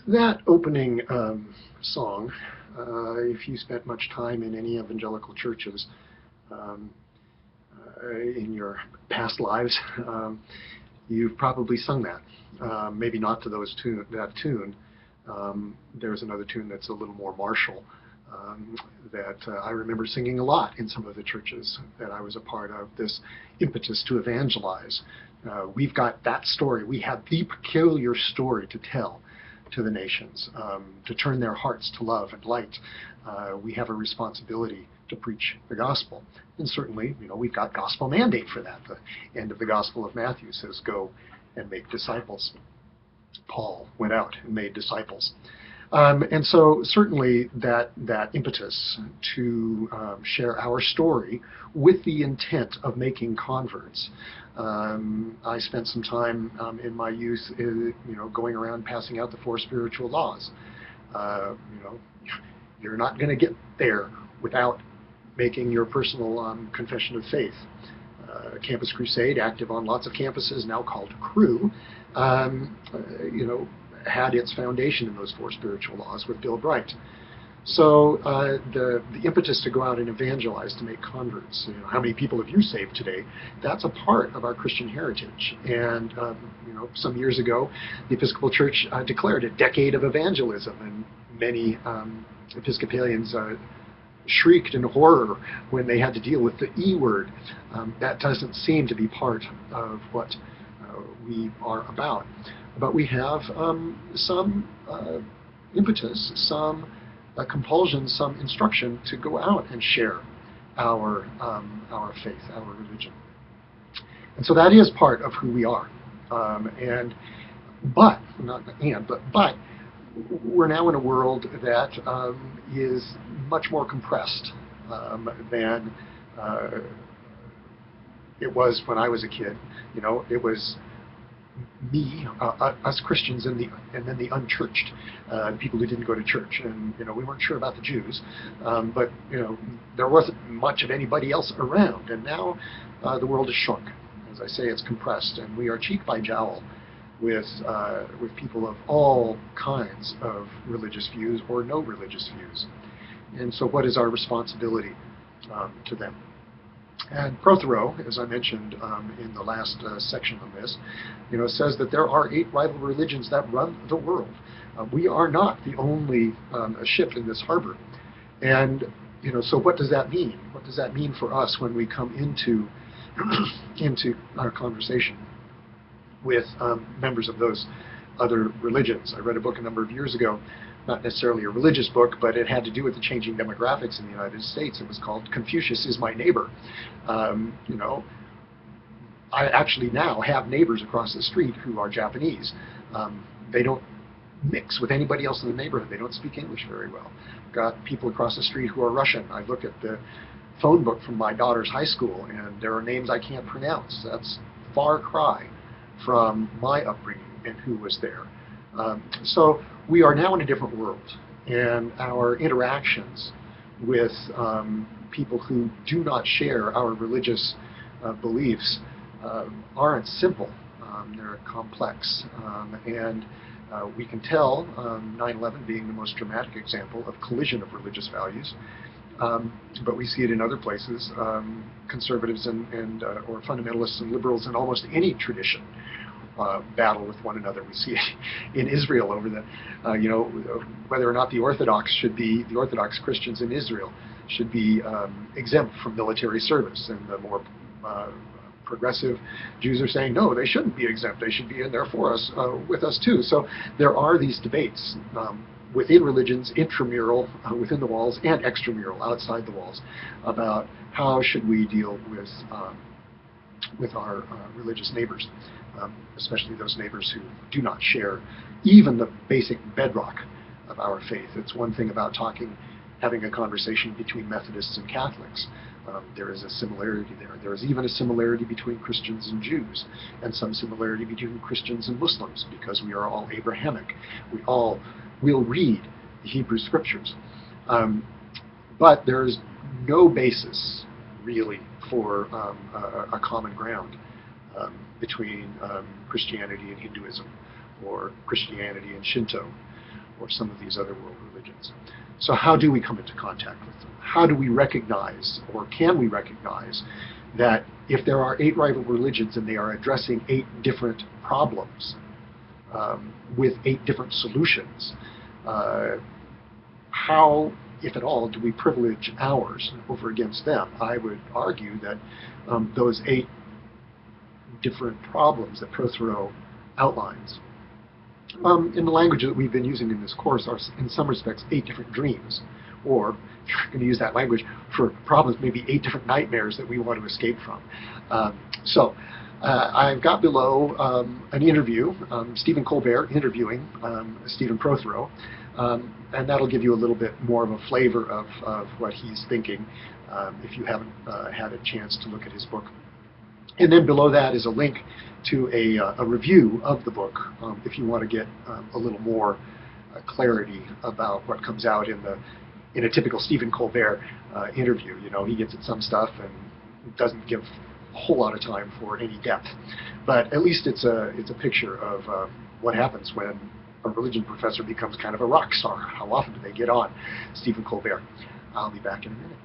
That opening song, if you spent much time in any evangelical churches um, in your past lives, you've probably sung that. Maybe not to that tune. There's another tune that's a little more martial that I remember singing a lot in some of the churches that I was a part of. This impetus to evangelize. We've got that story. We have the peculiar story to tell to the nations, to turn their hearts to love and light. We have a responsibility to preach the gospel. And certainly, we've got gospel mandate for that. The end of the Gospel of Matthew says, "Go and make disciples." Paul went out and made disciples. And so certainly that impetus to share our story with the intent of making converts. I spent some time in my youth, going around passing out the 4 spiritual laws. Uh, you know, you're not going to get there without making your personal confession of faith. Campus Crusade, active on lots of campuses, now called Cru, um, had its foundation in those 4 spiritual laws with Bill Bright. So the impetus to go out and evangelize, to make converts, how many people have you saved today? That's a part of our Christian heritage. And some years ago, the Episcopal Church declared a decade of evangelism, and many Episcopalians shrieked in horror when they had to deal with the E word. That doesn't seem to be part of what we are about. But we have some impetus, some compulsion, some instruction to go out and share our faith, our religion. And so that is part of who we are. But we're now in a world that is much more compressed than it was when I was a kid. It was me, us Christians, and then the unchurched, people who didn't go to church, and we weren't sure about the Jews, but there wasn't much of anybody else around. And now the world is shrunk. As I say, it's compressed, and we are cheek by jowl with people of all kinds of religious views or no religious views. And so, what is our responsibility to them? And Prothero, as I mentioned in the last section on this, says that there are 8 rival religions that run the world. We are not the only ship in this harbor. And so what does that mean? What does that mean for us when we come into into our conversation with members of those other religions? I read a book a number of years ago, not necessarily a religious book, but it had to do with the changing demographics in the United States. It was called Confucius is My Neighbor. I actually now have neighbors across the street who are Japanese. They don't mix with anybody else in the neighborhood. They don't speak English very well. Got people across the street who are Russian. I look at the phone book from my daughter's high school, and there are names I can't pronounce. That's far cry from my upbringing and who was there. So we are now in a different world, and our interactions with people who do not share our religious beliefs aren't simple. They're complex, and we can tell 9/11 being the most dramatic example of collision of religious values. But we see it in other places. Conservatives and or fundamentalists and liberals in almost any tradition battle with one another. We see it in Israel over the, whether or not the Orthodox Christians in Israel should be exempt from military service, and the more progressive Jews are saying, no, they shouldn't be exempt. They should be in there for us, with us too. So there are these debates within religions, intramural, within the walls, and extramural, outside the walls, about how should we deal with our religious neighbors, especially those neighbors who do not share even the basic bedrock of our faith. It's one thing about having a conversation between Methodists and Catholics. There is a similarity there. There is even a similarity between Christians and Jews, and some similarity between Christians and Muslims, because we are all Abrahamic. We all will read the Hebrew Scriptures. But there is no basis, really, for a common ground between Christianity and Hinduism, or Christianity and Shinto. or some of these other world religions. So how do we come into contact with them? How do we recognize, or can we recognize, that if there are 8 rival religions and they are addressing 8 different problems with 8 different solutions, how, if at all, do we privilege ours over against them? I would argue that those 8 different problems that Prothero outlines, in the language that we've been using in this course, are in some respects 8 different dreams, or if you're going to use that language for problems, maybe 8 different nightmares that we want to escape from. I've got below an interview, Stephen Colbert interviewing Stephen Prothero, and that'll give you a little bit more of a flavor of what he's thinking if you haven't had a chance to look at his book. And then below that is a link to a review of the book if you want to get a little more clarity about what comes out in a typical Stephen Colbert interview. You know, he gets at some stuff and doesn't give a whole lot of time for any depth. But at least it's a picture of what happens when a religion professor becomes kind of a rock star. How often do they get on Stephen Colbert? I'll be back in a minute.